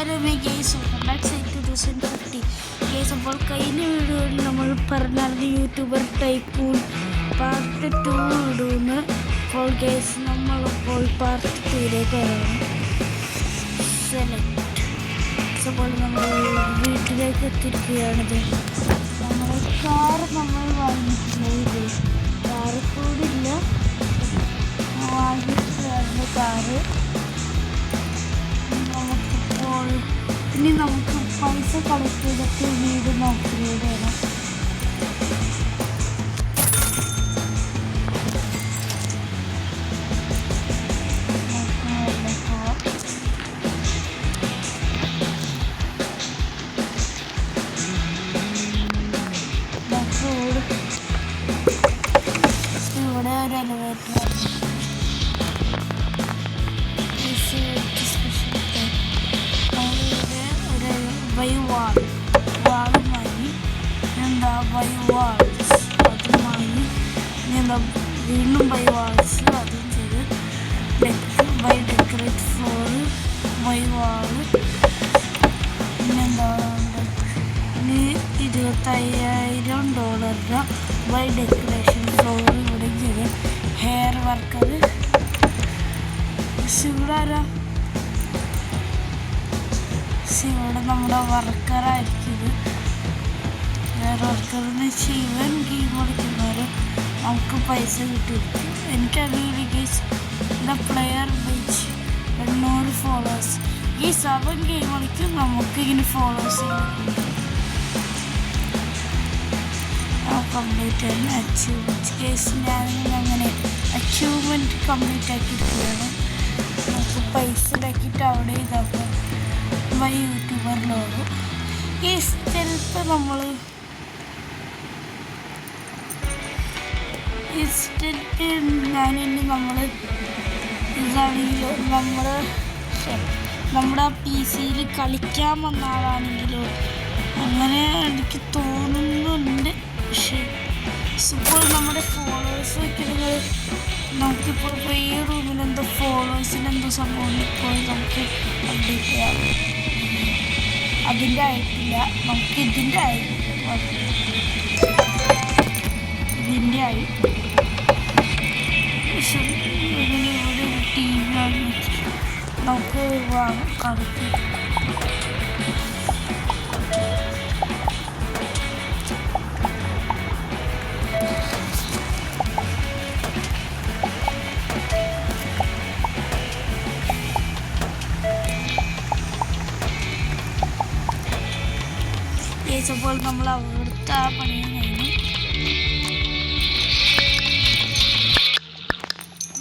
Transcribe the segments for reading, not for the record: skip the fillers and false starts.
Guys welcome back to 2050 guys. അപ്പോൾ കഴിഞ്ഞ വീഡിയോയിൽ നമ്മൾ പറഞ്ഞായിരുന്നു യൂട്യൂബർ ടൈക്കൂൺ പാർട്ട് 2 ഇടുന്നു. അപ്പോൾ ഗെയ്സ് നമ്മളിപ്പോൾ പാർട്ട് 2ലേക്ക് വരണം. അപ്പോൾ നമ്മൾ വീട്ടിലേക്ക് എത്തിയിരിക്കുകയാണിത്. നമ്മുടെ കാറ് നമ്മൾ വാങ്ങിയിട്ടില്ല, കാറ് കൂടില്ല, വാങ്ങിയിട്ടായിരുന്നു കാറ്. ഇനി നമുക്ക് പൈസ കളക്ട് ചെയ്തിട്ട് വീട് അപ്ഗ്രേഡ് ചെയ്യണം. ഇവിടെ ഒരു എലിവേറ്റർ വാളും വാങ്ങി, എന്താ ബൈ വാൾസ് അതും വാങ്ങി, എന്താ വീണ്ടും ബൈ വാൾസ് അതും ചെയ്ത് ബൈ ഡെക്കറേറ്റ് ഫ്ലോർ ബൈ വാള്. പിന്നെന്താ ഇനി $25,000 ബൈ ഡെക്കറേഷൻ ഫ്ലോർ ഇവിടെ ചെയ്ത് ഹെയർ വർക്കർ ഇവിടെ ഇവിടെ നമ്മുടെ വർക്കറായിരിക്കും. വേറെ വർക്കറെന്ന് വെച്ചാൽ ഇവൻ ഗെയിം കളിക്കുന്നവരും നമുക്ക് പൈസ കിട്ടിയിരിക്കും. എനിക്കറിയില്ല guys. Player beige 800 followers. Guys അവൻ ഗെയിം കളിക്കും, നമുക്ക് ഇങ്ങനെ ഫോളോവേഴ്സ് കംപ്ലീറ്റ് ചെയ്യാൻ അച്ചീവ്മെൻറ്റ്. ഗെയ്സ് ഞാനിങ്ങനെ അച്ചീവ്മെൻറ്റ് കംപ്ലീറ്റ് ആക്കിയിരിക്കുകയാണ്. നമുക്ക് പൈസ ഉണ്ടാക്കിയിട്ട് അവിടെ ഇതാക്കാം ബൈ യൂട്യൂബറിലോടും. ഈ ചിലപ്പോൾ നമ്മൾ ഞാനിനി നമ്മൾ ഇതാണെങ്കിലോ നമ്മുടെ PC-യിൽ കളിക്കാൻ വന്ന ആളാണെങ്കിലോ അങ്ങനെ എനിക്ക് തോന്നുന്നുണ്ട്. പക്ഷേ ഇപ്പോൾ നമ്മുടെ ഫോളോവേഴ്സൊക്കെ നമുക്കിപ്പോൾ ഈ റൂമിൽ എന്തോ ഫോളോവേഴ്സിന് എന്തോ സംഭവം ഇപ്പോൾ നമുക്ക് അപ്ഡേറ്റ് ചെയ്യാം. അതിൻ്റെ ആയിട്ടില്ല, നമുക്ക് ഇതിൻ്റെ ആയി ഒരു TV നമുക്ക് കളിക്കും. അപ്പോൾ നമ്മൾ അവിടുത്തെ ആ പണി കഴിഞ്ഞു.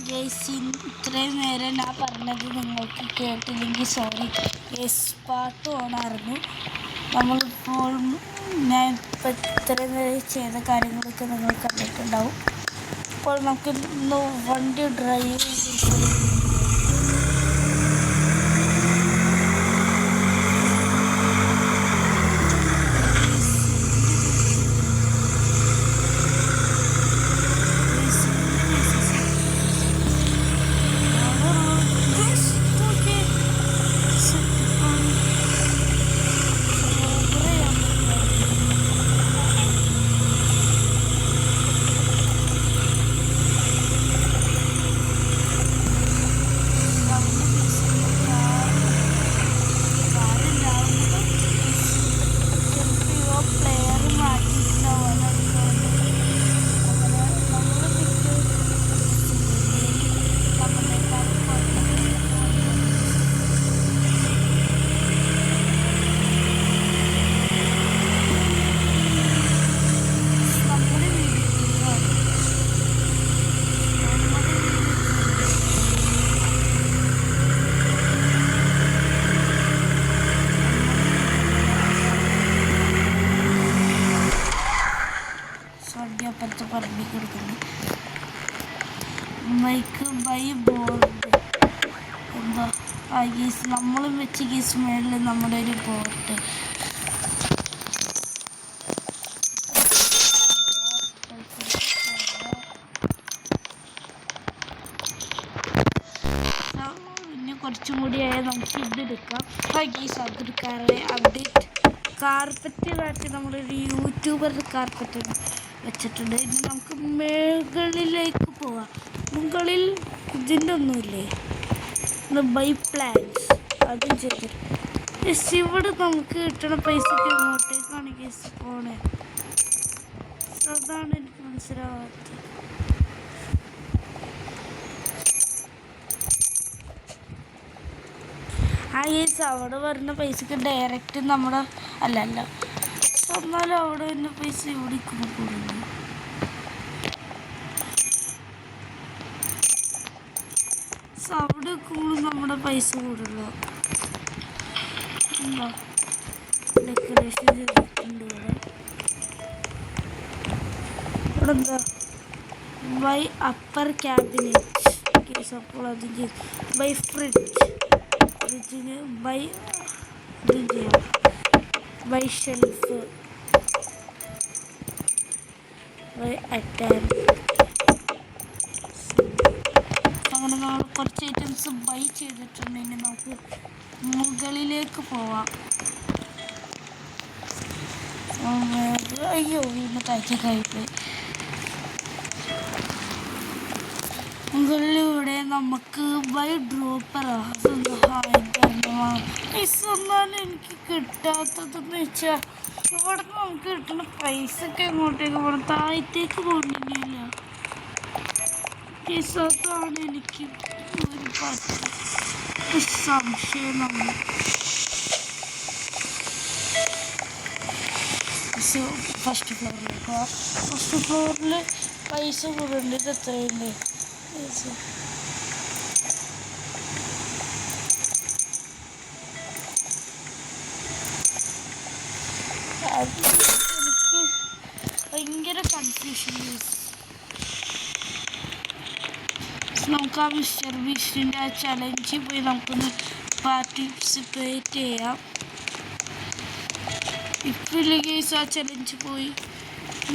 ഗെയ്സ് ഇത്രയും നേരം ഞാൻ പറഞ്ഞത് നിങ്ങൾക്ക് കേട്ടില്ലെങ്കിൽ സോറി. ഗെയ്സ് പാട്ട് ഓണായിരുന്നു. നമ്മളിപ്പോൾ ഞാൻ ഇപ്പം ഇത്രയും നേരം ചെയ്ത കാര്യങ്ങളൊക്കെ നിങ്ങൾ കണ്ടിട്ടുണ്ടാവും. ഇപ്പോൾ നമുക്ക് ഇന്ന് വണ്ടി ഡ്രൈവ് ചെയ്ത് അപ്പുറത്ത് പറഞ്ഞു കൊടുക്കുന്നു. മൈക്ക് ബൈ ബോർഡ് എന്താ ഗീസ് നമ്മളും വെച്ച് ഗീസ് മേളിൽ നമ്മുടെ ഒരു ബോർഡ് കുറച്ചും കൂടി ആയാൽ നമുക്ക് ഇതെടുക്കാം. ഗീസ് അതൊരു അപ്ഡേറ്റ് കാർപ്പറ്റ് കാട്ടി നമ്മളൊരു യൂട്യൂബറിൻ്റെ കാർപ്പറ്റ് വെച്ചിട്ടുണ്ട്. ഇനി നമുക്ക് മുകളിലേക്ക് പോവാം. മുകളിൽ ഇതിൻ്റെ ഒന്നുമില്ലേ, ബൈ പ്ലാൻസ് അതും ചെയ്തിട്ട് ഇവിടെ നമുക്ക് കിട്ടണ പൈസക്ക് ഇങ്ങോട്ടേക്കാണ് ഗീസ് പോണേ. അതാണ് എനിക്ക് മനസ്സിലാവാത്തത്. ഗീസ് അവിടെ വരുന്ന പൈസക്ക് ഡയറക്റ്റ് നമ്മുടെ അല്ല എന്നാലും അവിടെ വരുന്ന പൈസ ഇവിടെ കൂടുന്നു. അവിടെ വെക്കുമ്പോൾ നമ്മുടെ പൈസ കൂടുള്ളൂ. എന്താ ഡെക്കറേഷൻ ചെയ്തിട്ടുണ്ട് ഇവിടെ എന്താ ബൈ അപ്പർ ക്യാബിനറ്റ് കേസ്. അപ്പോൾ അത് ബൈ ഫ്രിഡ്ജിന് ബൈ ഇത് ചെയ്യാം, ബൈ ഷെൽഫ്, ബൈ അറ്റാൻ. അങ്ങനെ നമ്മൾ കുറച്ച് ഐറ്റംസ് ബൈ ചെയ്തിട്ടുണ്ടെങ്കിൽ നമുക്ക് മുകളിലേക്ക് പോവാം. അയ്യോ വീണ്ടും കഴിപ്പോയി. മുകളിലൂടെ നമുക്ക് ബൈ ഡ്രോപ്പറാ എന്നാലും എനിക്ക് കിട്ടാത്തതെന്ന് വെച്ചാൽ ഇവിടെ നമുക്ക് കിട്ടുന്ന പൈസക്ക് എങ്ങോട്ടേക്ക് പോകണം, താഴത്തേക്ക് പോകുന്നില്ല. അതാണ് എനിക്ക് ഒരു സംശയം. നമ്മൾ ഫസ്റ്റ് ഫ്ലോറിൽ പൈസ കൂടുന്നുണ്ട്. ഇത് എത്രയുണ്ട്? എനിക്ക് ഭയങ്കര കൺഫ്യൂഷൻ. നമുക്ക് ആ മിസ്റ്റർ ബീസ്റ്റിൻ്റെ ആ ചലഞ്ചിൽ പോയി നമുക്കൊന്ന് പാർട്ടിസിപ്പേറ്റ് ചെയ്യാം. ഇപ്പില്ല കേസ് ആ ചലഞ്ച് പോയി.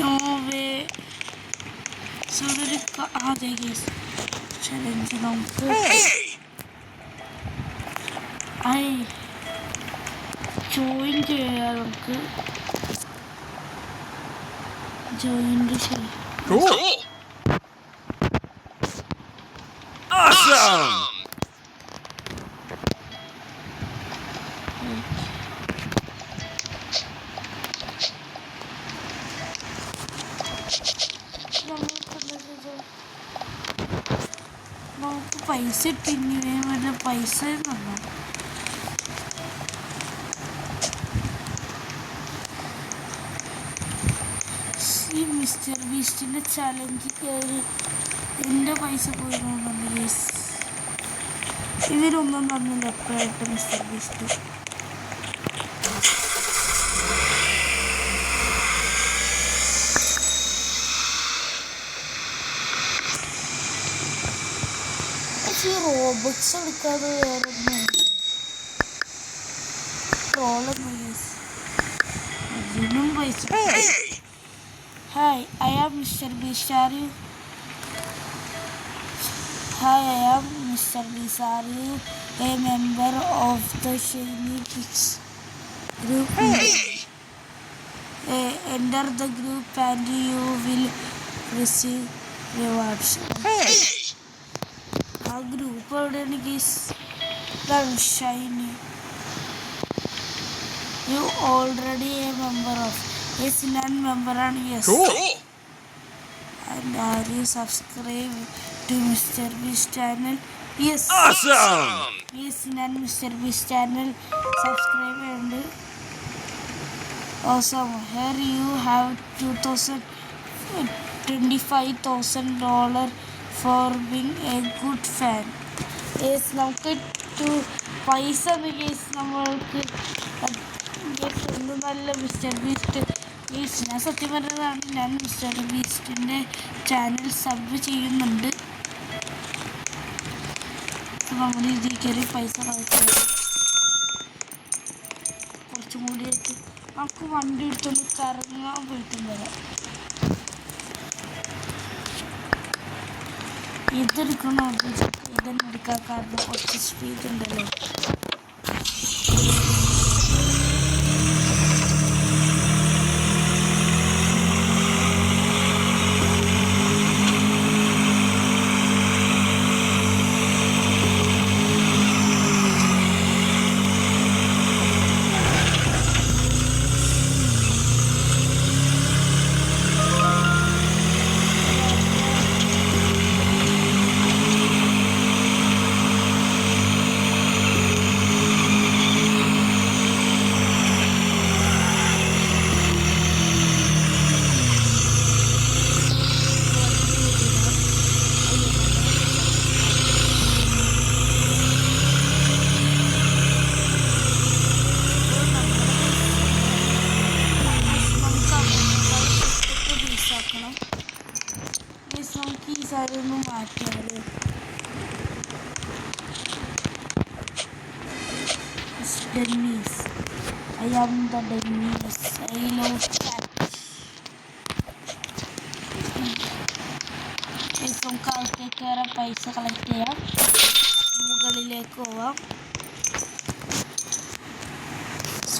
നോവേ ഒരു അതെ കേസ് ചലഞ്ച് നമുക്ക് ജോയിൻ ചെയ്യാം. നമുക്ക് ജോയിൻ ചെയ്യാം. നമുക്ക് പൈസ ഇട്ടിങ്ങനെ വല്ല പൈസ തന്നു. ഈ മിസ്റ്റർ ബീസ്റ്റിൻ്റെ ചലഞ്ച് കയറി എൻ്റെ പൈസ പോയി നോക്കുന്നുണ്ട് ഗൈസ്. ഇതിലൊന്നും തന്നില്ല എപ്പോഴായിട്ട് മിസ്റ്റർ ബീസ്റ്റ്. റോബോട്ട്സ് എടുക്കാതെ വേറെ ട്രോളൊന്നും അതിനും പൈസ. Hi, I am Mister Beast. Are you? Hi, I am Mister Beast. Are you a member of the Shiny Pix group? Enter the group and you will receive rewards. ആ group എവിടെയാണ് ഗീസ്? Shiny. You already a member of. Yes, ഞാൻ മെമ്പറാണ്. Yes. And are you subscribe to Mister Beast channel? Yes. Yes, ഞാൻ Mister Beast channel subscribe ചെയ്യുന്നുണ്ട്. Awesome. Here you have $25,000 for being a good fan. Yes, നമുക്ക് പൈസ നമ്മൾക്ക് ഒന്ന് നല്ല mister beast. ഞാൻ സത്യം പറഞ്ഞതാണ്, ഞാൻ മിസ്റ്റർ ബീസ്റ്റിൻ്റെ ചാനൽ സബ് ചെയ്യുന്നുണ്ട്. നമ്മൾ ഇതിൽ കയറി പൈസ കളിക്കാം. കുറച്ചും കൂടി ആയിട്ട് നമുക്ക് വണ്ടി എടുത്തൊന്ന് കറങ്ങാൻ പോയിട്ടും വരാം. ഇതെടുക്കണോ? ഇതെന്നെ എടുക്കാൻ കാരണം കുറച്ച് സ്പീഡ് ഉണ്ടല്ലോ. Guys. I am the Dennis. I love cat. നമുക്ക് അകത്തേക്ക് കയറാൻ പൈസ കളക്ട് ചെയ്യാം. മുകളിലേക്ക് പോവാം.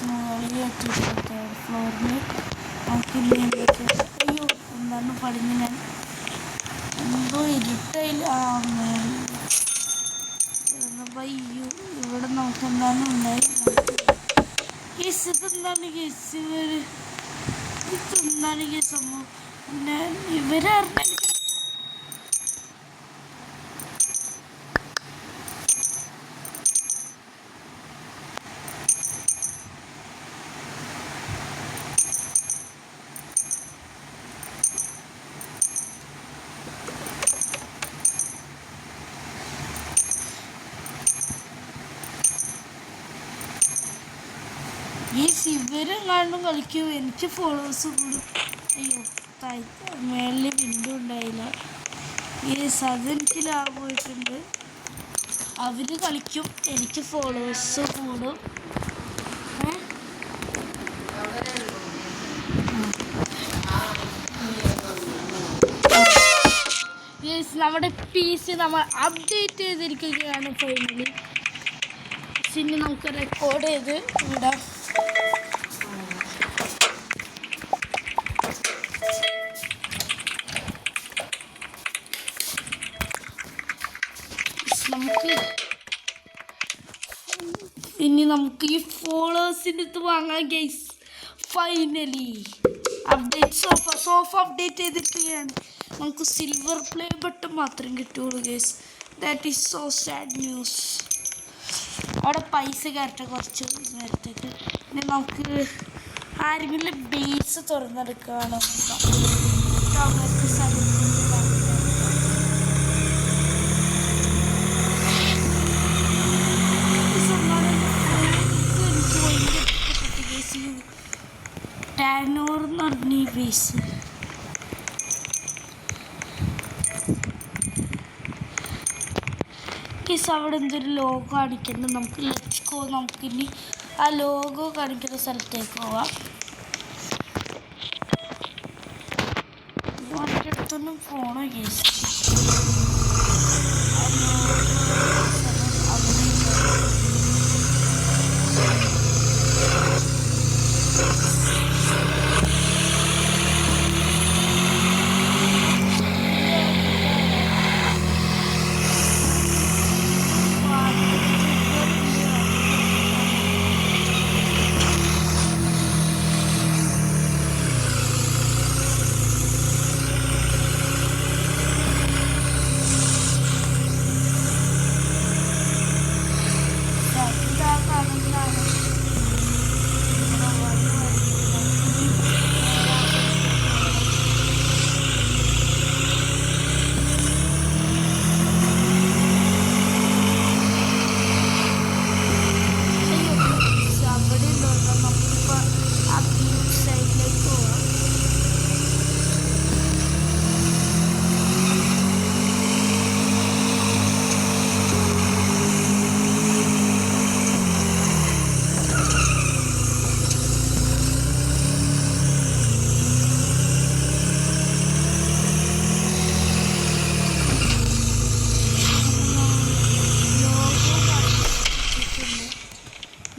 മുകളിൽ എത്തിയിട്ട് തേർഡ് ഫ്ലോറിൽ നമുക്ക് അയ്യോ എന്താണ് പടിഞ്ഞ് ഞാൻ എന്തോ ഇരുട്ടയില്ല. അയ്യോ ഇവിടെ നമുക്ക് എന്താണ് ഉണ്ടായി. ഇതെന്താണ് കേസ് ഇതെന്താണ് കേസ് സംഭവം പിന്നെ ഇവരറിഞ്ഞ ഈ ഇവരും കാണും കളിക്കും. എനിക്ക് ഫോളോവേഴ്സ് കൂടും. അയ്യോ മേളിൽ വിൻഡോ ഉണ്ടായില്ല. അതെനിക്ക് ലാഭമായിട്ടുണ്ട്. അവർ കളിക്കും, എനിക്ക് ഫോളോവേഴ്സ് കൂടും. നമ്മുടെ PC നമ്മൾ അപ്ഡേറ്റ് ചെയ്തിരിക്കുകയാണ് ഫൈനലി. പിന്നെ നമുക്ക് റെക്കോർഡ് ചെയ്ത് വിടാം. ഇനി നമുക്ക് ഈ ഫോളോവേഴ്സിൻ്റെ അടുത്ത് വാങ്ങാം guys. Finally update sofa update ചെയ്തിരിക്കുകയാണ്. നമുക്ക് സിൽവർ പ്ലേ ബട്ടൺ മാത്രം കിട്ടുള്ളൂ guys. That is so sad news. അവിടെ പൈസ കയറ്റ കുറച്ച് നേരത്തേക്ക്. പിന്നെ നമുക്ക് ആരെങ്കിലും ബേസ് തുറന്നെടുക്കുകയാണോ അവർക്ക് സ്ഥലത്തിൻ്റെ ടാനോർ എന്ന് പറഞ്ഞ ഈ ബേസ്. അവിടെ എന്തൊരു ലോഗോ കാണിക്കുന്നുണ്ട്. നമുക്ക് ലെറ്റ്സ് ഗോ. നമുക്കിനി ആ ലോഗോ കാണിക്കുന്ന സ്ഥലത്തേക്ക് പോവാം. എൻ്റെ അടുത്തൊന്നും ഫോണോ കേസ്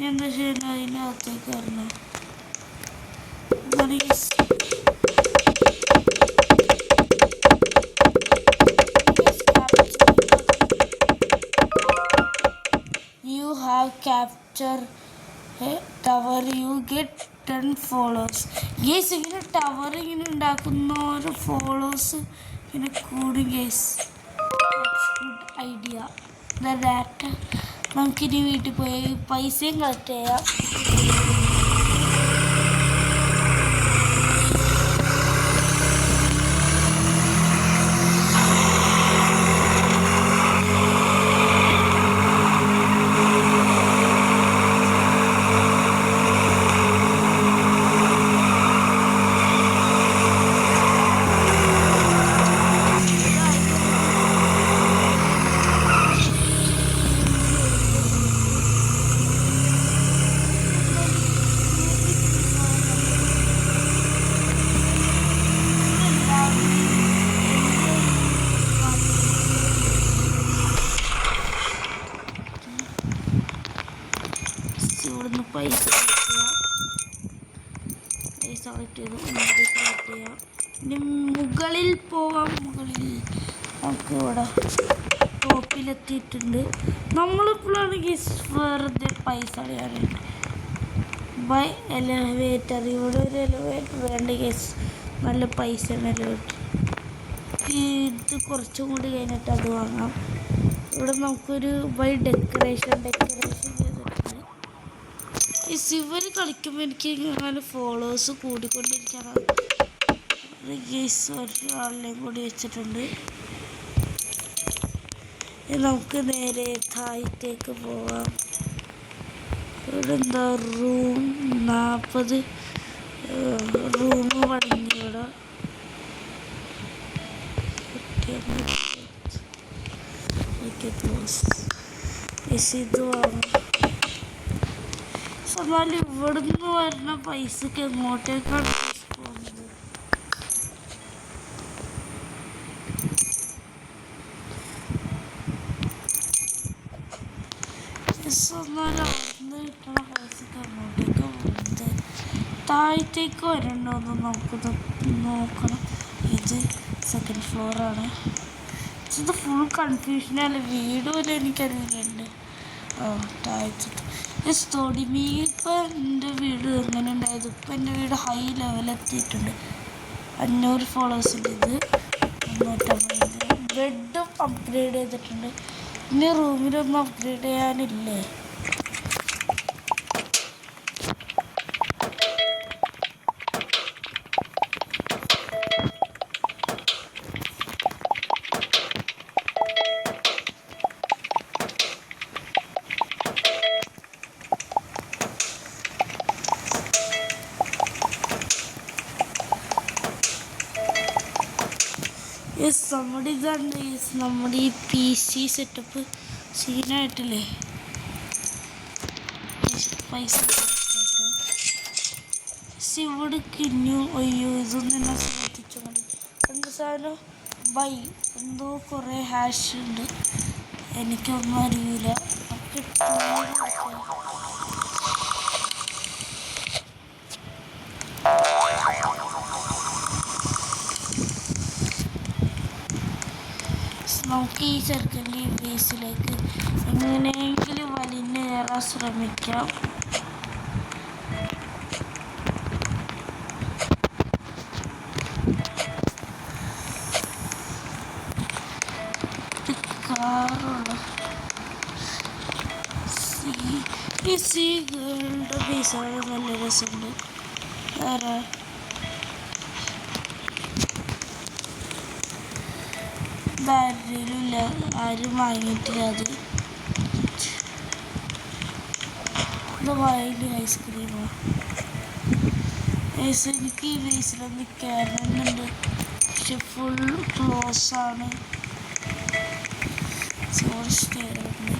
എന്താ ചെയ്യുന്നത് അതിനകത്തേക്ക് വരണം. You have captured a tower. You get 10 followers. Guys, ഇങ്ങനെ ടവർ ഇങ്ങനെ ഉണ്ടാക്കുന്ന ഓരോ ഫോളോവേഴ്സ് ഇങ്ങനെ കൂടും ഗൈസ്. Good idea. ദാറ്റ് നമുക്കിനി വീട്ടിൽ പോയി പൈസയും കളക്ട് ചെയ്യാം. ഇവിടുന്ന് പൈസ കളക്ട് ചെയ്തു കളക്ട് ചെയ്യാം. ഇനി മുകളിൽ പോവാം. മുകളിൽ നമുക്ക് ഇവിടെ ടോപ്പിലെത്തിയിട്ടുണ്ട്. നമ്മളിപ്പോഴാണെങ്കിൽ വെറുതെ പൈസ കളയാറുണ്ട്. By elevator. ഇവിടെ ഒരു എലവേറ്റർ വേണ്ട കേസ്. നല്ല പൈസയാണ് എലവേറ്റർ. ഇത് കുറച്ചും കൂടി കഴിഞ്ഞിട്ട് അത് വാങ്ങാം. ഇവിടെ നമുക്കൊരു ബൈ ഡെക്കറേഷൻ ചെയ്തിട്ടുണ്ട്. ഈ സിവർ കളിക്കുമ്പോൾ എനിക്ക് അങ്ങനെ ഫോളോവേഴ്സ് കൂടിക്കൊണ്ടിരിക്കാനാണ്. ഒരാളിനെയും കൂടി വെച്ചിട്ടുണ്ട്. നമുക്ക് നേരെ താഴത്തേക്ക് പോവാം. ഇവിടെ എന്താ റൂം 40 റൂം പണിഞ്ഞു. ഇവിടെ ഇത് വാങ്ങും. എന്നാൽ ഇവിടുന്ന് വരുന്ന പൈസക്ക് എങ്ങോട്ടേക്കാണ് പോകുന്നത്? എന്നാൽ അവിടുന്ന് കിട്ടുന്ന പൈസക്ക് എങ്ങോട്ടേക്ക് പോകുന്നത്? താഴത്തേക്ക് വരണ്ടോന്ന് നമുക്ക് നോക്കണം. ഇത് സെക്കൻഡ് ഫ്ലോറാണ്. ഇത് ഫുൾ കൺഫ്യൂഷനല്ലേ. വീട് പോലെ എനിക്കറിയില്ലുണ്ട്. താഴ്ത്തിട്ട് തൊടിമീ. ഇപ്പം എൻ്റെ വീട് എങ്ങനെ ഉണ്ടായത്? ഇപ്പം എൻ്റെ വീട് ഹൈ ലെവലെത്തിയിട്ടുണ്ട്. 500 ഫോളോവേഴ്സിൻ്റെ. ഇത് 350. ബെഡും അപ്ഗ്രേഡ് ചെയ്തിട്ടുണ്ട്. ഇനി റൂമിലൊന്നും അപ്ഗ്രേഡ് ചെയ്യാനില്ലേ? നമ്മുടെ ഈ PC സെറ്റപ്പ് സീനായിട്ടില്ലേ? പൈസ ഇവിടെ കിഞ്ഞു. അയ്യോ, ഇതൊന്നും എന്നെ ശ്രദ്ധിച്ചു മതി. എന്ത് സാധനം ബൈ എന്തോ കുറേ ഹാഷ് ഉണ്ട്. എനിക്കൊന്നും അറിയില്ല. നമുക്ക് ഈ ചെറുക്കൻ്റെ ഈ ബേസിലേക്ക് എങ്ങനെയെങ്കിലും വലിഞ്ഞേറാൻ ശ്രമിക്കാം. കാറുള്ള ഈ സീകളുടെ ബേസാണ്. നല്ല രസമുണ്ട്. വേറെ ആരില്ല, ആരും വാങ്ങിയിട്ടില്ല. അത് വായിൽ ഐസ്ക്രീമാണ്. എനിക്ക് ഈ ബേസിലൊന്ന് കയറണമെന്നുണ്ട്. പക്ഷെ ഫുൾ ക്ലോസ് ആണ്. സ്റ്റേറുണ്ട്.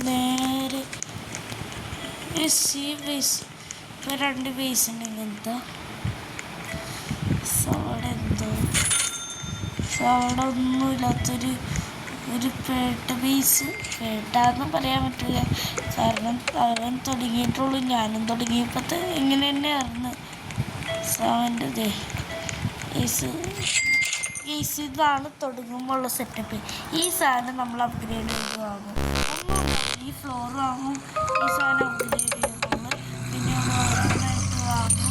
നേരെ ബേസ്. ഇപ്പോൾ 2 ബേസ് ഉണ്ട്. ഇങ്ങനത്തെ അവിടെ ഒന്നുമില്ലാത്തൊരു പേട്ട ബേസ്. പേട്ടാന്ന് പറയാൻ പറ്റില്ല, കാരണം അവൻ തുടങ്ങിയിട്ടുള്ളൂ. ഞാനും തുടങ്ങിയപ്പോഴത്തെ ഇങ്ങനെ തന്നെ ആയിരുന്നു. അവൻ്റെ ഇതാണ് തുടങ്ങുമ്പോഴുള്ള സെറ്റപ്പ്. ഈ സാധനം നമ്മൾ അപ്ഗ്രേഡ് ചെയ്ത് വാങ്ങും. ഈ ഫ്ലോർ വാങ്ങും. ഈ സാധനം അപ്ഗ്രേഡ് ചെയ്യുമ്പോൾ പിന്നെ ഓരോന്നായിട്ട് വാങ്ങും.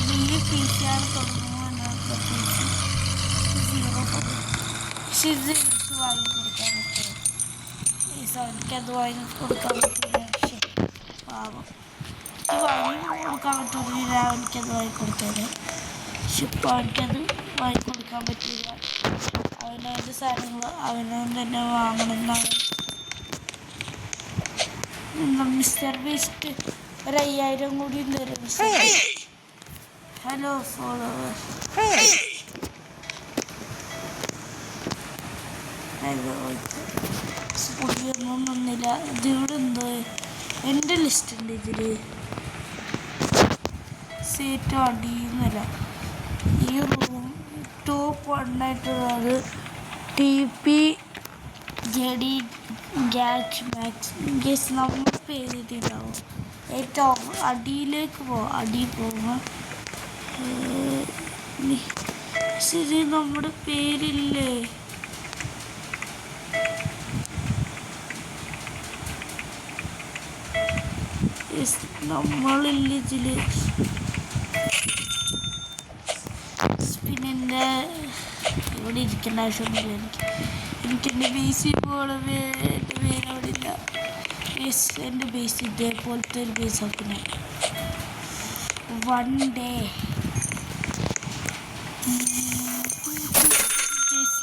പിന്നെ ഈ ഫീസാണ് തുടങ്ങുമ്പോൾ പക്ഷെ ഇത് എനിക്ക് വാങ്ങി കൊടുക്കാൻ പറ്റും. ഈ സാധനക്കത് വാങ്ങി കൊടുക്കാൻ പറ്റില്ല. പക്ഷെ പാവം ഇത് വാങ്ങി കൊടുക്കാൻ പറ്റില്ല. എനിക്കത് വാങ്ങി കൊടുത്തത്. പക്ഷെ ഇപ്പോൾ എനിക്കത് വാങ്ങി കൊടുക്കാൻ പറ്റില്ല. അവനവൻ്റെ സാധനങ്ങൾ അവനവൻ തന്നെ വാങ്ങണമെന്നാണ്. മിസ്റ്റർ ബീസ്റ്റ് 5000 കൂടി തരും. Hello followers. പുതിയൊന്നും വന്നില്ല. ഇതിവിടെ എന്തോ എൻ്റെ ലിസ്റ്റ് ഉണ്ട്. ഇതിൽ ഗൈസ് ഏറ്റവും അടിയുന്നില്ല. ഈ റൂം ടോപ്പ് 1 ആയിട്ടുള്ളത് TP JD ഗാച്ച് മാക്സ്. ഗൈസ് നമ്മൾ പേരിട്ടുണ്ടാവും. ഏറ്റവും അടിയിലേക്ക് പോവാം. അടിയിൽ പോകുമ്പോൾ ശരി നമ്മുടെ പേരില്ലേ? നമ്മളില്ല ഇതില്. പിന്നെ ഇവിടെ ഇരിക്കേണ്ട ആവശ്യമൊന്നുമില്ല. എനിക്കെൻ്റെ ബേസിൽ പോലെ എൻ്റെ പേരവിടെ ഇല്ല. എൻ്റെ ബേസ് ഇതേപോലത്തെ ഒരു ബേസ് ആക്കുന്ന വൺ ഡേ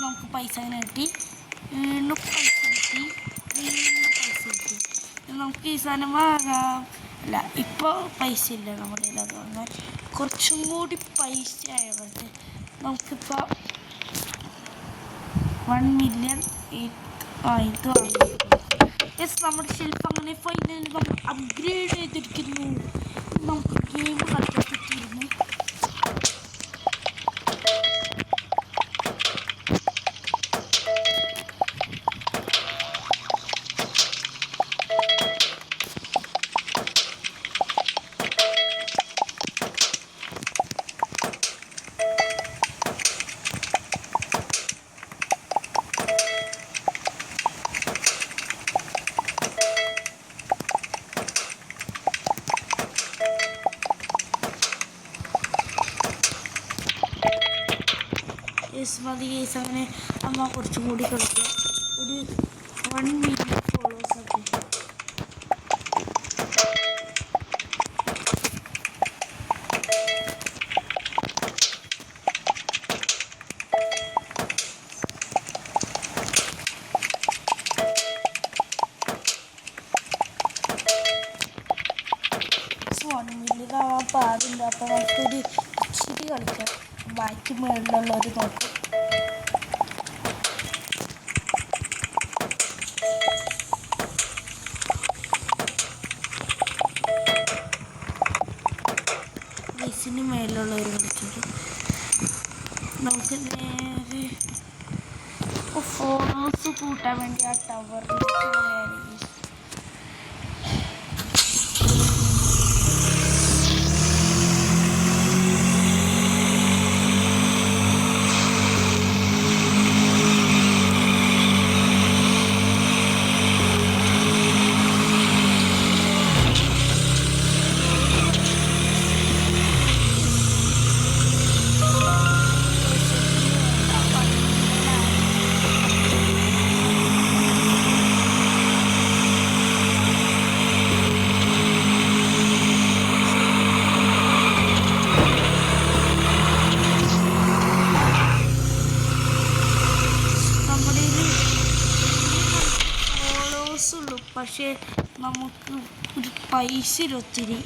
നമുക്ക് പൈസ അങ്ങനെ കിട്ടി. വീണ്ടും പൈസ കിട്ടി. വീണ്ടും പൈസ കിട്ടി. നമുക്ക് ഈ സാധനം വാങ്ങാം. അല്ല, ഇപ്പോൾ പൈസ ഇല്ല നമ്മുടെ കയ്യിൽ. അത് വാങ്ങാൻ കുറച്ചും കൂടി പൈസ ആയതുകൊണ്ട് നമുക്കിപ്പോൾ 1 മില്യൺ ഇത് വാങ്ങി. യെസ്, നമ്മുടെ ഷെൽഫ് അങ്ങനെ ഫൈനലിൽ നമ്മൾ അപ്ഗ്രേഡ് ചെയ്തിരിക്കുന്നു. നമുക്ക് ഗെയിം കളിക്കാൻ പറ്റിയിരുന്നു. മതി കേസ്. അങ്ങനെ അമ്മ കുറച്ചും കൂടി കളിക്കുക. ഒരു 1 മില്യൺ ഫോളോവേഴ്സൊക്കെ. മില്യനാവാൻ പാടില്ല. അപ്പോൾ നമുക്കൊരു ഇച്ചിരി കളിക്കാം. ബാക്കി മേളിലുള്ളവർ നോക്കും. ബേസിന് മേളിലുള്ളവർ കളിച്ചിട്ട് നമുക്ക് നേരെ ഫോളോസ് കൂട്ടാൻ വേണ്ടി ആ ടവറിലേക്ക് പോയാൽ പക്ഷേ നമുക്ക് ഒരു പൈസ ഒത്തിരി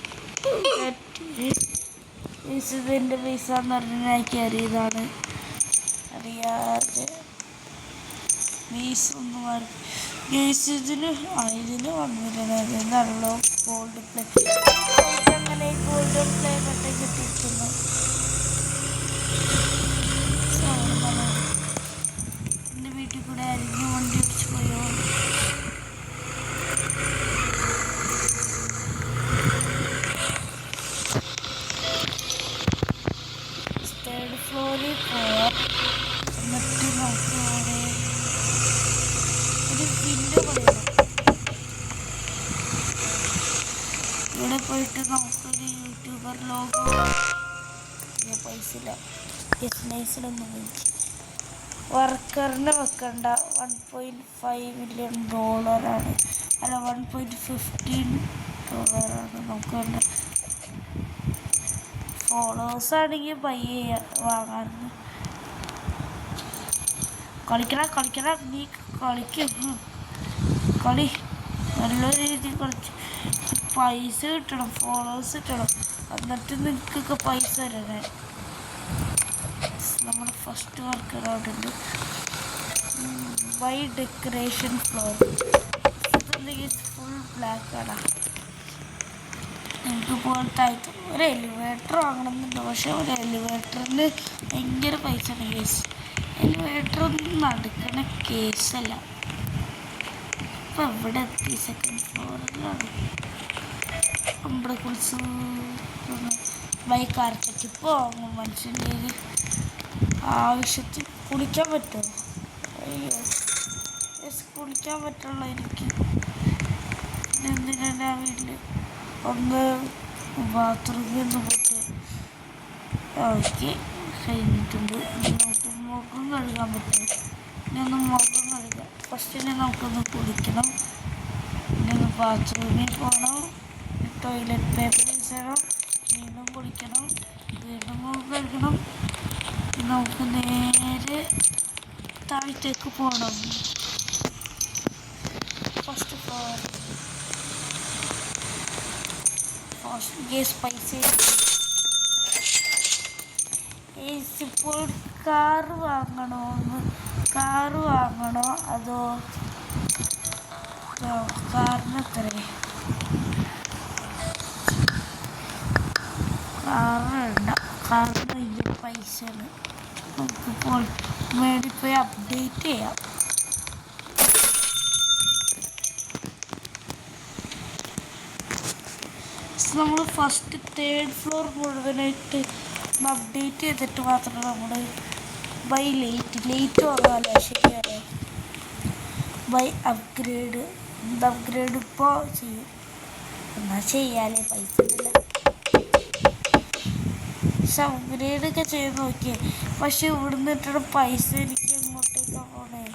ഇതിൻ്റെ പൈസ എന്ന് പറഞ്ഞാൽ എനിക്ക് അറിയതാണ്. അറിയാതെ പൈസ ഒന്നും ഇതിന് വന്നിട്ടുണ്ടായിരുന്നല്ലോ. ഗോൾഡ് പ്ലേ അങ്ങനെ ഗോൾഡ് പ്ലേ ബട്ടൺ കിട്ടിയിരിക്കുന്നു. എൻ്റെ വീട്ടിൽ കൂടെ ആരെങ്കിലും വണ്ടി ഓടിച്ച് പോയോ? ഫ്ലോറിൽ പോവാം. എന്നിട്ട് നമുക്ക് അവിടെ ഒരു വിൻഡോ പണിയണം. ഇവിടെ പോയിട്ട് നമുക്കൊരു യൂട്യൂബർ ലോഗോ. പൈസ ഇല്ല. ബിസിനസ്സിലൊന്നും കഴിച്ചു. വർക്കറിന് വെക്കണ്ട. $1.5 മില്യൺ അല്ല $1.15 നമുക്ക് വേണ്ട. ഫോളോവേഴ്സ് ആണെങ്കിൽ ബൈ വാങ്ങാൻ. കളിക്കണം നീ കളിക്കും. കളി നല്ല രീതിയിൽ കളിച്ച് പൈസ കിട്ടണം. ഫോളോവേഴ്സ് കിട്ടണം. എന്നിട്ട് നിനക്കൊക്കെ പൈസ തരണേ. നമ്മുടെ ഫസ്റ്റ് വർക്കർ അവിടെ ഉണ്ട്. By decoration floor. Full black ആണ്. നിങ്ങൾക്ക് പോലത്തെ ഒരു എലിവേറ്റർ വാങ്ങണമെന്നുണ്ട്. പക്ഷെ ഒരു എലിവേറ്ററിന് ഭയങ്കര പൈസയാണ് കേസ്. എലിവേറ്റർ ഒന്നും നടക്കണ കേസല്ല. ഇപ്പം എവിടെ എത്തി? സെക്കൻഡ് ഫ്ലോറിലാണ്. നമ്മുടെ കുറിച്ച് ബൈക്ക് ആർക്കറ്റിപ്പോൾ വാങ്ങും. മനുഷ്യൻ്റെ ആവശ്യത്തിൽ കുളിക്കാൻ പറ്റുമോ? അയ്യോ കുളിക്കാൻ പറ്റുള്ള എനിക്ക്. എന്തിനാണ് ആ വീട്ടിൽ ഒന്ന് ബാത്റൂമിൽ ഒന്ന് പോയിട്ട് ഓക്കെ കഴിഞ്ഞിട്ടുണ്ട്. നമുക്ക് മുഖം കഴുകാൻ പറ്റും. ഇനി ഒന്ന് മുഖം കഴുകാം. ഫസ്റ്റിനെ നമുക്കൊന്ന് കുളിക്കണം. പിന്നെ ഒന്ന് ബാത്റൂമിൽ പോകണം. ടോയ്ലറ്റ് പേപ്പർ യൂസ് ചെയ്യണം. വീണ്ടും കുളിക്കണം. വീണ്ടും മുഖം കഴുകണം. നമുക്ക് നേരെ താഴത്തേക്ക് പോകണം. ഫസ്റ്റ് ഫ്ലോർ ഗ്യാസ് പൈസ. ഇപ്പോൾ കാറ് വാങ്ങണോ അതോ കാറിന് എത്രേ? കാറ് വേണ്ട. കാറിന് ഭയങ്കര പൈസയാണ്. നമുക്കിപ്പോൾ മേടിപ്പോയി അപ്ഡേറ്റ് ചെയ്യാം. നമ്മൾ ഫസ്റ്റ് തേർഡ് ഫ്ലോർ മുഴുവനായിട്ട് അപ്ഡേറ്റ് ചെയ്തിട്ട് മാത്രമേ നമ്മൾ ബൈ ലേറ്റ് വാങ്ങാമല്ലോ. ശരിയാണ്. ബൈ അപ്ഗ്രേഡ് ഇപ്പോൾ ചെയ്യും. എന്നാൽ ചെയ്യാലേ, പൈസ ഇല്ല. പക്ഷെ അപ്ഗ്രേഡൊക്കെ ചെയ്ത് നോക്കിയേ. പക്ഷെ ഇവിടുന്ന് ഇട്ടിട്ട് പൈസ എനിക്ക് എങ്ങോട്ടേക്കാണ് പോണേ?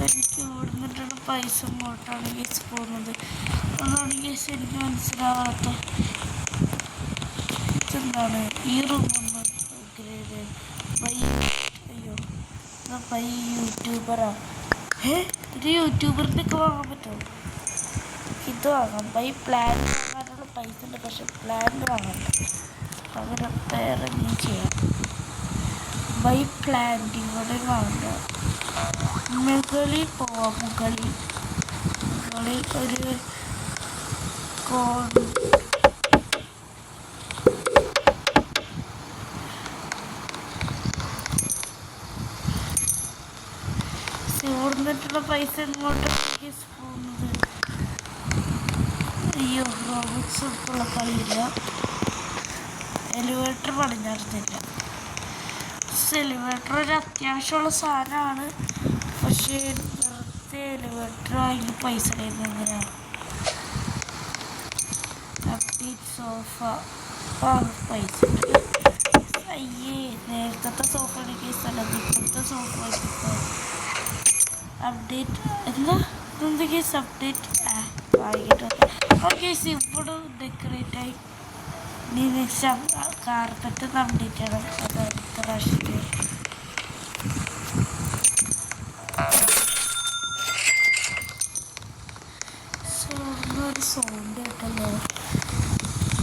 എനിക്ക് ഇവിടുന്നിട്ടാണ് പൈസ ഇങ്ങോട്ടാണ് കേസ് പോകുന്നത്. അതാണ് കേസ് എനിക്ക് മനസ്സിലാവാത്ത. ഇതെന്താണ് ഈ റൂമൊന്ന് അപ്ഗ്രേഡ് അയ്യോ ബൈ യൂട്യൂബറാ. ഇത് യൂട്യൂബറിൻ്റെ ഒക്കെ വാങ്ങാൻ പറ്റുമോ? ഇത് വാങ്ങാം. ബൈ പ്ലാൻ വാങ്ങാനുള്ള പൈസ ഉണ്ട്. പക്ഷെ പ്ലാൻ വാങ്ങാൻ പകരം വേറെ എന്തെങ്കിലും ചെയ്യാം. ബൈ പ്ലാൻ ഇവിടെ വാങ്ങണ്ട. മുകളിൽ പോവാം. മുകളിൽ ഒരു കോൺ ഇവിടുന്നിട്ടുള്ള പൈസ ഇങ്ങോട്ടേക്ക് പോകുന്നത്. അയ്യോ റോബോട്ട്സ് ഉൾപ്പെടെ കളിയില്ല. എലിവേറ്റർ പണിഞ്ഞിരുന്നില്ല. എലിവേറ്റർ ഒരു അത്യാവശ്യമുള്ള സാധനമാണ്. പക്ഷേ വെറുതെ എലിവേറ്റർ അതിൽ പൈസ എങ്ങനെയാണ്? അപ്ഡേറ്റ് സോഫ പൈസ. അയ്യേ നേരത്തെ സോഫ എനിക്ക് സ്ഥലത്ത് ഇപ്പോഴത്തെ സോഫ അപ്ഡേറ്റ് എന്ത് കേസ് അപ്ഡേറ്റ് വാങ്ങിയിട്ട് ഓക്കെ. ഇവിടെ ഡെക്കറേറ്റ് ആയി. നീ നെക്സ്റ്റ് കാർപ്പറ്റ് ഒന്ന് അപ്ഡേറ്റ് ചെയ്യണം. അത് അടുത്ത പ്രാവശ്യത്തെ ഒരു സൗണ്ട് കേട്ടല്ലോ.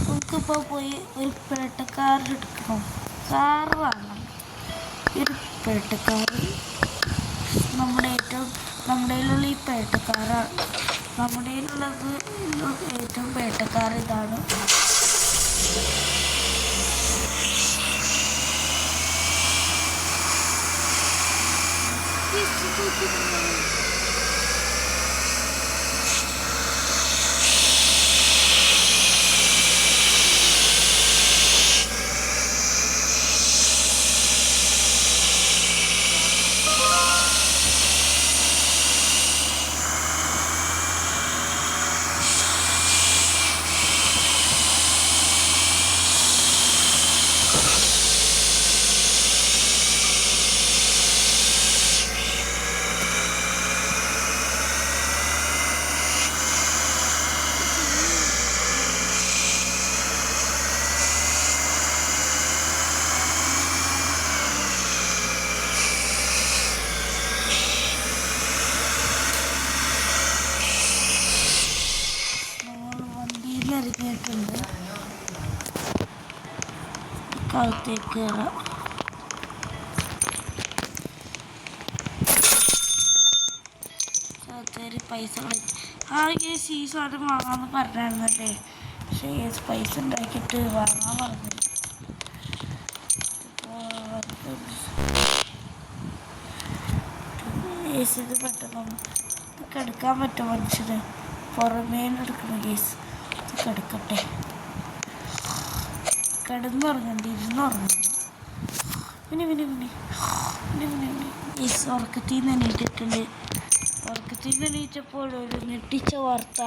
നമുക്കിപ്പോൾ പോയി ഒരു പേട്ടക്കാർ എടുക്കണം. കാറ് വാങ്ങണം. ഒരു പേട്ടക്കാർ നമ്മുടെ കയ്യിലുള്ള ഈ പേട്ടക്കാറാണ്. നമ്മുടെ കയ്യിലുള്ളത് ഏറ്റവും പേട്ടക്കാർ ഇതാണ്. അകത്തേക്ക് കയറാം. പൈസ കേസ് ഈ സാധനം വാങ്ങാമെന്ന് പറഞ്ഞായിരുന്നല്ലേ. പക്ഷേ കേസ് പൈസ ഉണ്ടാക്കിയിട്ട് വാങ്ങാൻ പറഞ്ഞു. കേസ് ഇത് പെട്ടെന്ന് ഇതൊക്കെ എടുക്കാൻ പറ്റും മനുഷ്യന്. പുറമേന്ന് എടുക്കണം കേസ്. ഇതൊക്കെ എടുക്കട്ടെ. കിടന്നുറങ്ങണ്ട, ഇരുന്നുറങ്ങണം. കേസ് ഉറക്കത്തിൽ നിന്ന് എണീറ്റിട്ടുണ്ട്. ഉറക്കത്തിൽ നിന്ന് എണീറ്റപ്പോൾ ഒരു ഞെട്ടിച്ച വാർത്ത.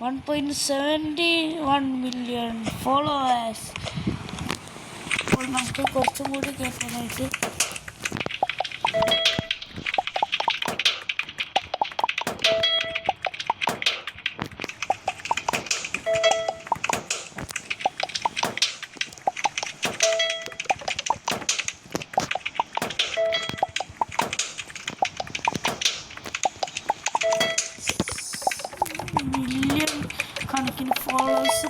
1.71 മില്യൺ ഫോളോവേഴ്സ്. അപ്പോൾ നമുക്ക് കുറച്ചും കൂടി കേൾക്കാനായിട്ട് കണക്കിന് ഫോളോവേഴ്സ്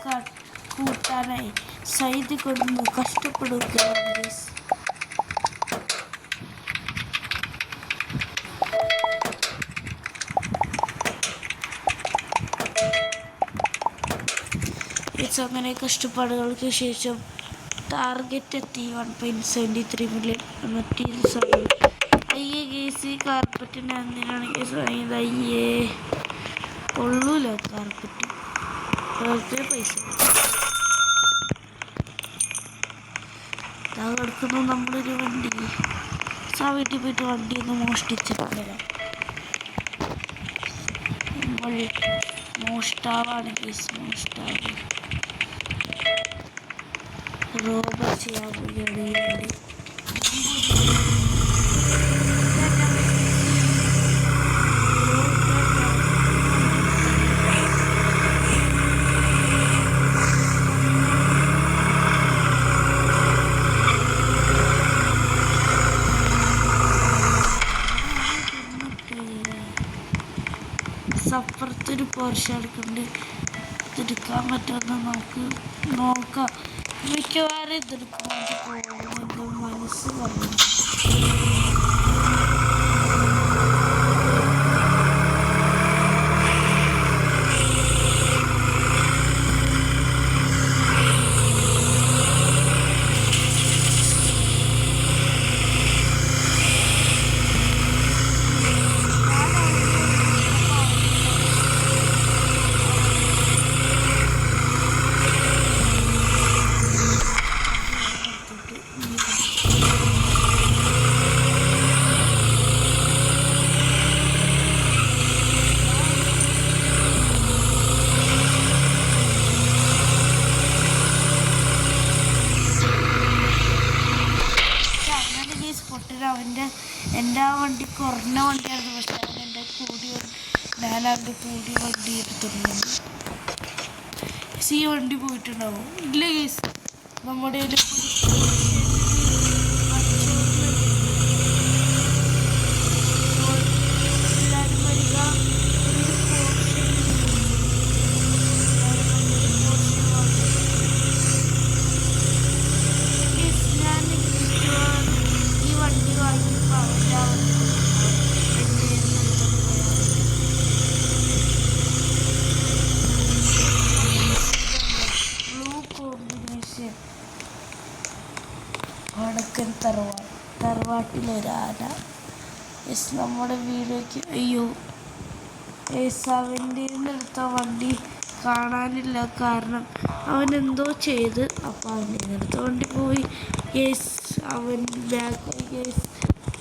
കൂട്ടാനായി സൈദ് കൊടുന്ന് കഷ്ടപ്പെടുകയാണ്. അങ്ങനെ കഷ്ടപ്പാടുകൾക്ക് ശേഷം ടാർഗറ്റ് എത്തി. 1.73 മില്യൺ. അയ്യേ കേസ് കാർപ്പറ്റിന് എന്തിനാണ് കേസ് വാങ്ങിയത്? അയ്യേ കൊള്ളൂല കാർപ്പറ്റ്. വെറുതെ പൈസ കിടക്കുന്നു. നമ്മളൊരു വണ്ടി വീട്ടിൽ പോയിട്ട് വണ്ടി ഒന്ന് മോഷ്ടിച്ചിട്ട് വരാം. നമ്മൾ മോഷ്ടാവാണ് കേസ്. മോഷ്ടാവ് റോബർ ചെയ്യാൻ പോവുകയാണ്. അപ്പുറത്തൊരു പോർഷൻ എടുക്കുന്നുണ്ട്. ഇതെടുക്കാൻ പറ്റുമെന്ന് നമുക്ക് നോക്കാം. മിക്കവാറും ഇതെടുക്കുന്നുണ്ട് പോകുമെന്ന് മനസ്സ് പറഞ്ഞു. എൻ്റെ ആ വണ്ടി കുറഞ്ഞ വണ്ടിയായിരുന്നു. പക്ഷെ ഞാൻ അവൻ്റെ കൂടി വണ്ടി എടുത്തിട്ടുണ്ട്. ഈ വണ്ടി പോയിട്ടുണ്ടാവും. ഇല്ല കേസ് നമ്മുടെ വടക്കൻ തറവാട്ടിലൊരാന. നമ്മുടെ വീട്ടിലേക്ക് അയ്യോ അവൻ്റെ എടുത്ത വണ്ടി കാണാനില്ല. കാരണം അവനെന്തോ ചെയ്ത്. അപ്പോൾ അവൻ്റെ അടുത്ത വണ്ടി പോയി. അവൻ ബാക്കായി.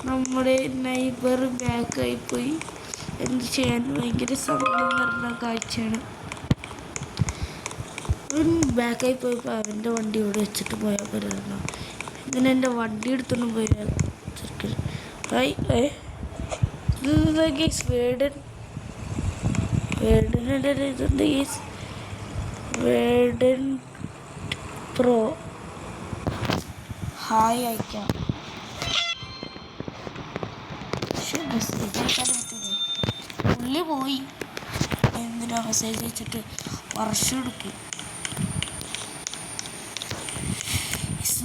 നമ്മുടെ നൈബർ ബാക്കായി പോയി. എന്ത് ചെയ്യാൻ? ഭയങ്കര സങ്കടം നിറഞ്ഞ കാഴ്ചയാണ്. അവൻ ബാക്കായി പോയപ്പോൾ അവൻ്റെ വണ്ടി ഇവിടെ വെച്ചിട്ട് പോയാൽ പോരായിരുന്നു. ഇങ്ങനെ എൻ്റെ വണ്ടി എടുത്തൊന്നും പോയാൽ ഇതുണ്ട് ഗീസ്. വേർഡൻ പ്രോ ഹായ് അയക്കാം. പക്ഷെ മെസ്സേജ് അയക്കാൻ പറ്റുന്നു. പുള്ളി പോയി. എന്തിനാ മെസ്സേജ് അയച്ചിട്ട് വർഷം എടുക്കും.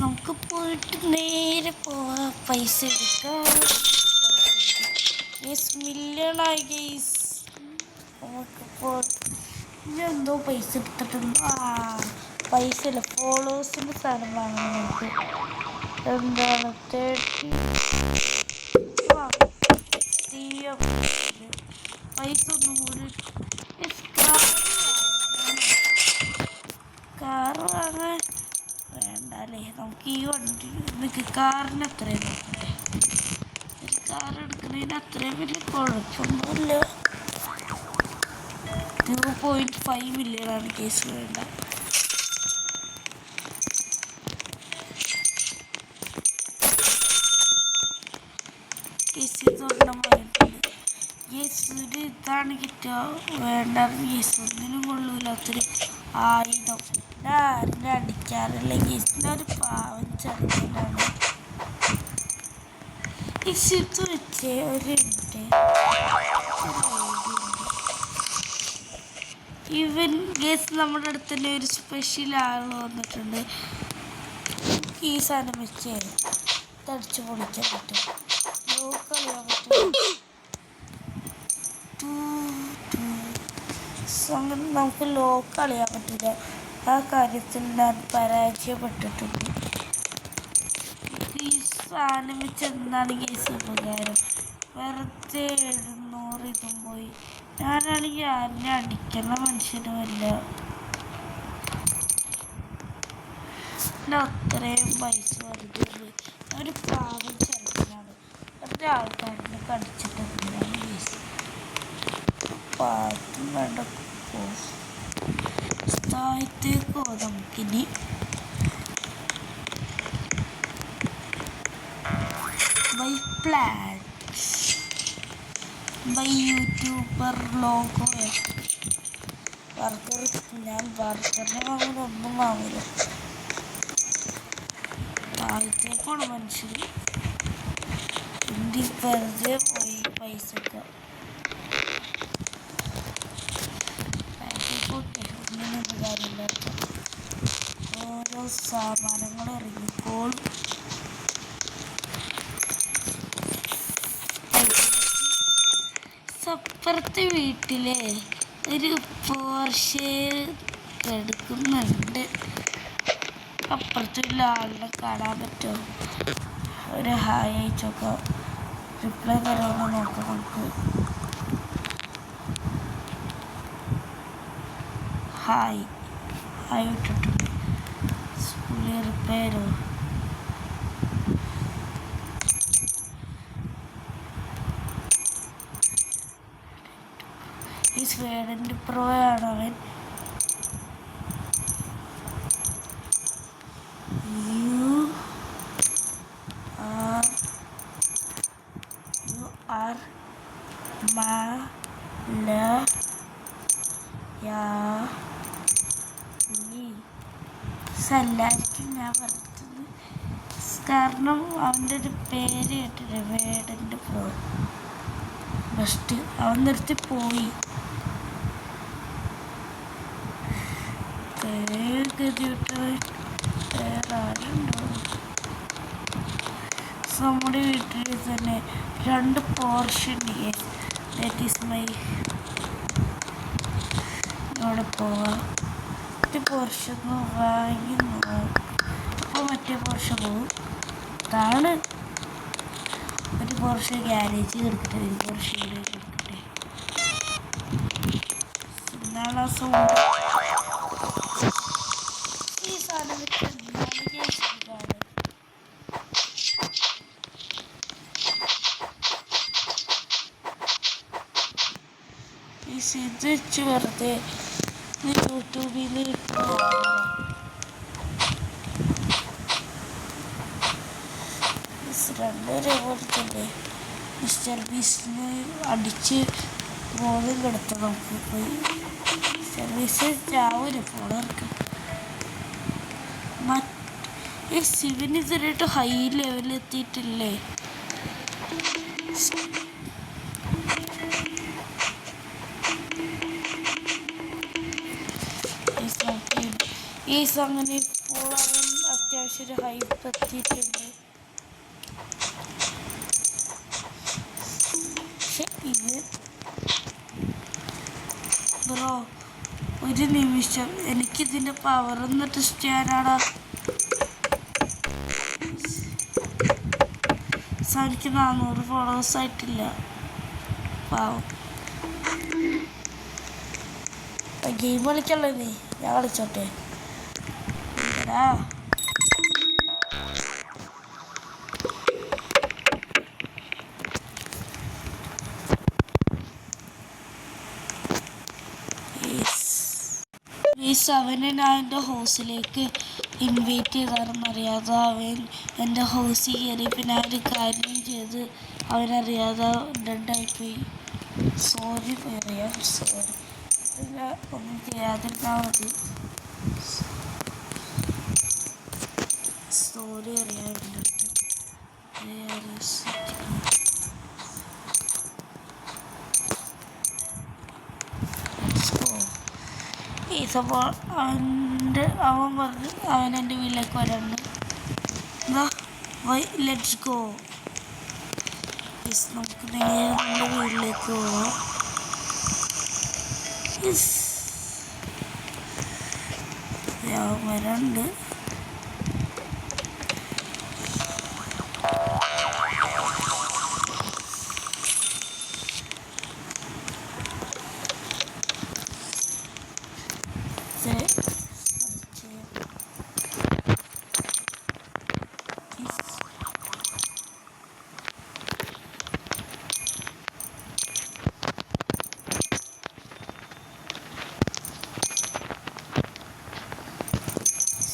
നമുക്ക് പോയിട്ട് നേരെ പോവാം, പൈസ എടുക്കാം. മില്യണായി ഗൈസ്. നമുക്കിപ്പോൾ എന്തോ പൈസ എടുത്തിട്ടുണ്ട്. പൈസ ഇല്ല, ഫോളോവേഴ്സിൻ്റെ സാധനം വാങ്ങണം നമുക്ക്. എന്താണ് 30 പൈസ ഒന്നും കൂടി. കാറ് വാങ്ങാൻ വേണ്ടല്ലേ, നമുക്ക് ഈ വണ്ടി കാറിന് അത്രയും നോക്കട്ടെ. ഒരു കാർ എടുക്കുന്നതിന് അത്രയും വലിയ കുഴപ്പമൊന്നുമില്ല. 2.5 മില്യണാണ് കേസ് വേണ്ട. കേസ് ഇതൊരെണ്ണം വാങ്ങിയിട്ടുണ്ട്. കേസ് ഒരു ഇതാണ് കിട്ടുക വേണ്ടായിരുന്നു. കേസ് ഒന്നിനും കൊള്ളൂലാത്തൊരു ആയുധം. ആരും അടിക്കാറില്ല. കേസിൻ്റെ ഒരു പാവം ചടങ്ങിലാണ് ഈ സിത്ത് വെച്ച് ഒരു ഇവൻ ഗേസ്. നമ്മുടെ അടുത്ത് തന്നെ ഒരു സ്പെഷ്യൽ ആൾ വന്നിട്ടുണ്ട്. ഈ സാധനം വെച്ച് തടിച്ചു പൊളിക്കാൻ പറ്റും, കളിയാൻ പറ്റും. അങ്ങനെ നമുക്ക് കളിയാൻ പറ്റില്ല. ആ കാര്യത്തിൽ ഞാൻ പരാജയപ്പെട്ടിട്ടുണ്ട്. ഈ സാധനം വെച്ച് എന്താണ് കേസ് ഉപകാരം? വെറുതെ 700 ഇതും പോയി. ഞാനാണെങ്കിൽ ആരിനെ അടിക്കുന്ന മനുഷ്യനുമല്ല. അത്രയും പൈസ വെറുതെ പോയി. ഒരു പാവം ചെറുക്കനാണ്. വെറുതെ ആൾക്കാരിനെ കടിച്ചിട്ടെന്തിനാണ് കേസ്? പാത്തും വേണ്ട. താഴത്തേക്കോ നമുക്കിനി by plans by YouTuber logo. Burger ഞാൻ ബർഗറിനെ വാങ്ങുന്ന ഒന്നും വാങ്ങില്ല. താഴത്തേക്കാണ് മനുഷ്യർ. എന്തി വെറുതെ പോയി പൈസ ഒക്കെ. ഒന്നിനും ഉപകാരമില്ല. ഓരോ സാമാനങ്ങൾ ഇറങ്ങിക്കോൾ. അപ്പുറത്തെ വീട്ടിലെ ഒരു പോർഷെ എടുക്കുന്നുണ്ട്. അപ്പുറത്തുള്ള ആളിനെ കാണാൻ പറ്റുമോ? ഒരു ഹായ് അയച്ചൊക്കെ റിപ്ലൈ തരാമെന്ന് നോക്കാം നമുക്ക്. ഹായ് ഇട്ടിട്ടുണ്ട്. പുള്ളി റിപ്പയറോ? ഈ സ്വീഡൻ്റെ പ്രോ ആണ് അവൻ. എല്ലാവർക്കും ഞാൻ പറഞ്ഞത് കാരണം അവൻ്റെ ഒരു പേര് കേട്ടിട്ട് വേടൻ്റെ പ്രോ. ഫസ്റ്റ് അവൻ നിർത്തി പോയി. ഗതിവിട്ട് വേറെ ആരുണ്ടോ? നമ്മുടെ വീട്ടിൽ തന്നെ 2 പോർഷൻ ദാറ്റ് ഈസ് മൈ. അവിടെ പോവാം. പോർഷൻ വാങ്ങി നോക്കും. അപ്പോൾ മറ്റേ പോർഷൻ പോകും. അതാണ് ഒരു പോർഷൻ ഗ്യാരേജ് കൊടുക്കട്ടെ, ഒരു പോർഷൻ ഇവിടെ കൊടുക്കട്ടെ. എന്നാണ് സൗണ്ട്. ഈ സാധനം വെച്ച് ഈ ഇത് വെച്ച് വെറുതെ യൂട്യൂബിൽ രണ്ടുപേരെ മിസ്റ്റർ ബീസ്റ്റിന് അടിച്ച് ബോധം കെടുത്ത നമുക്ക് പോയി. സർവീസ് രാവിലെ പോണവർക്ക് ഈ ശിവന് ഇതുവരെയായിട്ട് ഹൈ ലെവലിൽ എത്തിയിട്ടില്ലേ? ഈ അങ്ങനെ ഇപ്പോൾ അവൻ അത്യാവശ്യം ഒരു ഹൈപ്പ് എത്തിയിട്ടുണ്ട്. പക്ഷെ ഇത് ബ്രോ ഒരു നിമിഷം എനിക്കിതിൻ്റെ പവറൊന്ന് ടെസ്റ്റ് ചെയ്യാനാടാ. എനിക്ക് 400 ഫോളോവേഴ്സ് ആയിട്ടില്ല. പാവം. ഗെയിം കളിക്കല്ലേ നീ? ഞാൻ കളിച്ചോട്ടെ. എടാ അവനെ ഞാൻ എൻ്റെ ഹൗസിലേക്ക് ഇൻവൈറ്റ് ചെയ്താണെന്നറിയാതെ അവൻ എൻ്റെ ഹൗസിൽ കയറി. പിന്നെ ഞാൻ ഒരു കാര്യം ചെയ്ത് അവനറിയാതെ ഡെഡായിപ്പോയി. സോറി പറയാം, സോറി. പിന്നെ ഒന്നും ചെയ്യാതിരുന്നാൽ മതി. സോറി അറിയാം. അപ്പോൾ അവൻ പറഞ്ഞു അവൻ എൻ്റെ വീട്ടിലേക്ക് വരണം. എന്താ ലെറ്റ്സ് ഗോ. നമുക്ക് നേരെ നമ്മുടെ വീട്ടിലേക്ക് പോവാം. അവൻ വരണ്ട്.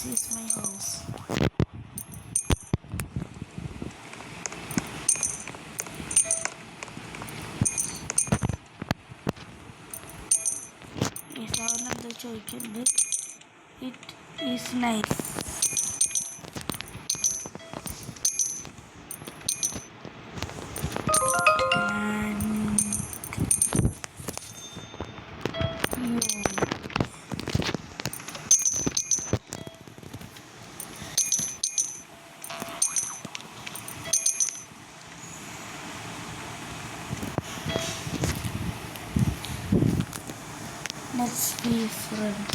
This is my house. അവനെന്താ ചോദിക്കുന്നത്? It is nice. Let's be friends.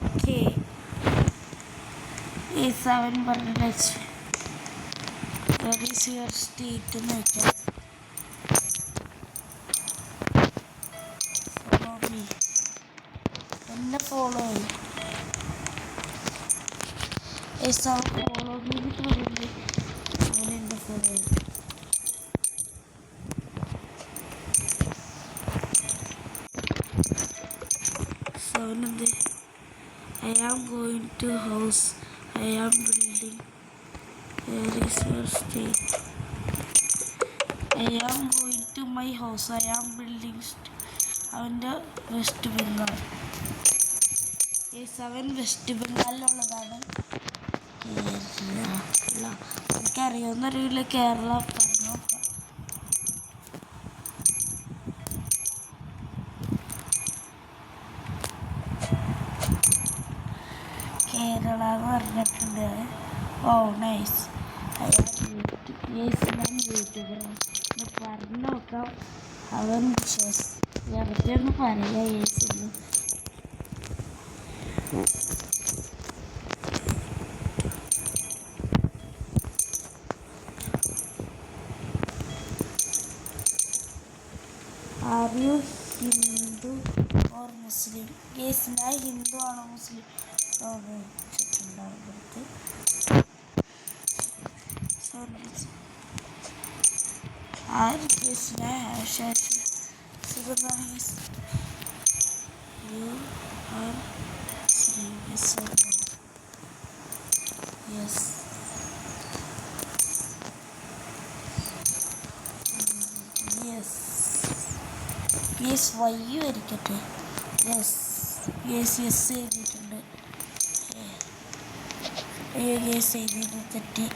Okay. A7 പറഞ്ഞ next. Where is your state എന്ന് വെച്ചാൽ follow me. എന്നെ ഫോളോ ചെയ്യും. A7 ഫോളോ me എന്നിട്ട് പറയുന്നത് അവൻ എന്നെ ഫോളോ ചെയ്യും. I am going to house. I am building. Where is your state? I am going to my house. I am building. അവൻ്റെ വെസ്റ്റ് ബംഗാൾ. A7 വെസ്റ്റ് ബംഗാളിലുള്ളതാണ്. കേരള എനിക്കറിയാവുന്നറിയില്ല. കേരള പറഞ്ഞു നോക്കാം. കേരള എന്ന് പറഞ്ഞിട്ടുണ്ട്. Oh nice. ഞാൻ യൂട്യൂബറാണ് പറഞ്ഞു നോക്കാം. അവൻ വെറുതെ ഒന്ന് പറയാ. യേസിന്ന് are you Hindu or Muslim? Yes ഞാൻ ഹിന്ദു ആണോ മുസ്ലിം വെച്ചിട്ടുണ്ടാവുന്നത്. ആര് കേസിനെ you are yes yes yes വയ്യു ആയിരിക്കട്ടെ. യെസ് യെസ് യെസ് എഴുതിയിട്ടുണ്ട്. യെസ് എഴുതിയത് തെറ്റി.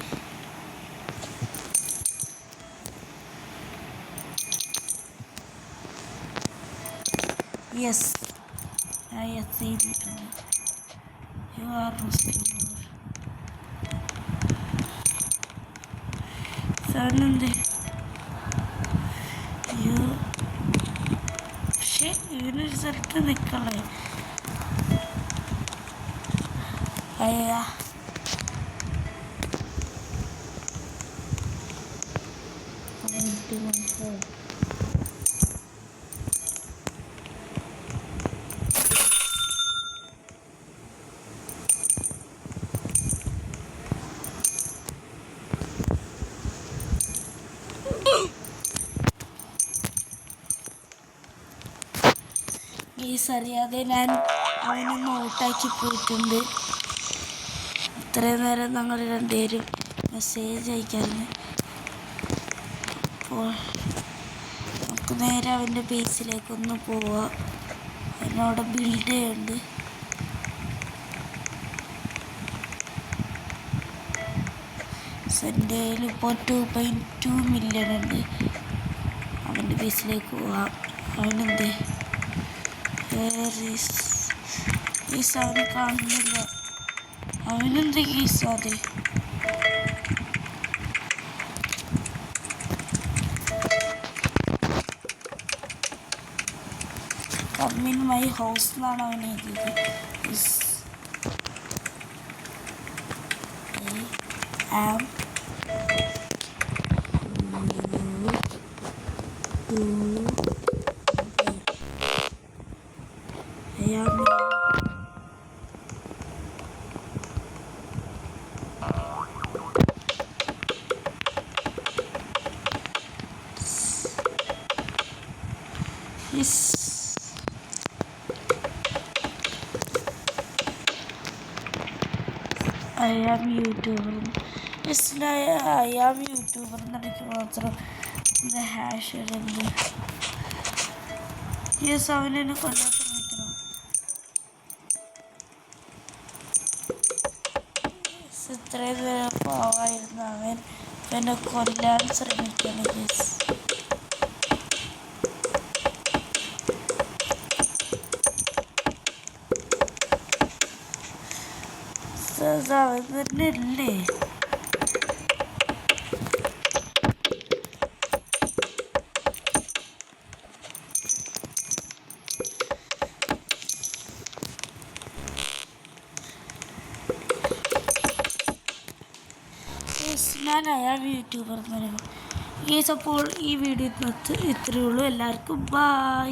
യെസ് എസ് ചെയ്തിട്ടുണ്ട്. യു ആർ റെസ്റ്റോർ സാറിനെന്ത് യു പക്ഷെ ഇവനൊരു സ്ഥലത്ത് നിൽക്കണേ. അയ്യാ അറിയാതെ ഞാൻ അവനെ നോട്ടാക്കി പോയിട്ടുണ്ട്. ഇത്രയും നേരം ഞങ്ങൾ രണ്ടുപേരും മെസ്സേജ് അയക്കാറുണ്ട്. അപ്പോൾ നമുക്ക് നേരെ അവൻ്റെ ബേസിലേക്കൊന്ന് പോവാം. അവനവിടെ ബിൽഡ് ചെയ്യുന്നുണ്ട്. എൻ്റെ കയ്യിൽ ഇപ്പോൾ 2.2 മില്യൺ ഉണ്ട്. അവൻ്റെ ബേസിലേക്ക് പോവാം. അവനെന്ത് അവനെ കാണുന്നില്ല. അവനെന്ത് കേസ് അതെ കം ഇൻ മൈ ഹൗസ് എന്നാണ് അവൻ എഴുതിയത്. I am YouTuber. Yes, I am YouTuber എന്നെനിക്ക് മാത്രം എന്താ ഹാഷ് ഇടുന്നത്. യെസ് അവനെന്നെ കൊല്ലാൻ ശ്രമിക്കണം. ഇത്രയും നേരം പാവായിരുന്നു അവൻ എന്നെ കൊല്ലാൻ ശ്രമിക്കണം. യെസ് അവൻ തന്നെ അല്ലേ. ഞാൻ അയാൾ യൂട്യൂബർ എന്ന് പറയുമ്പോൾ അപ്പോൾ ഈ വീഡിയോ ഇത്രയേ ഉള്ളൂ. എല്ലാവർക്കും ബൈ.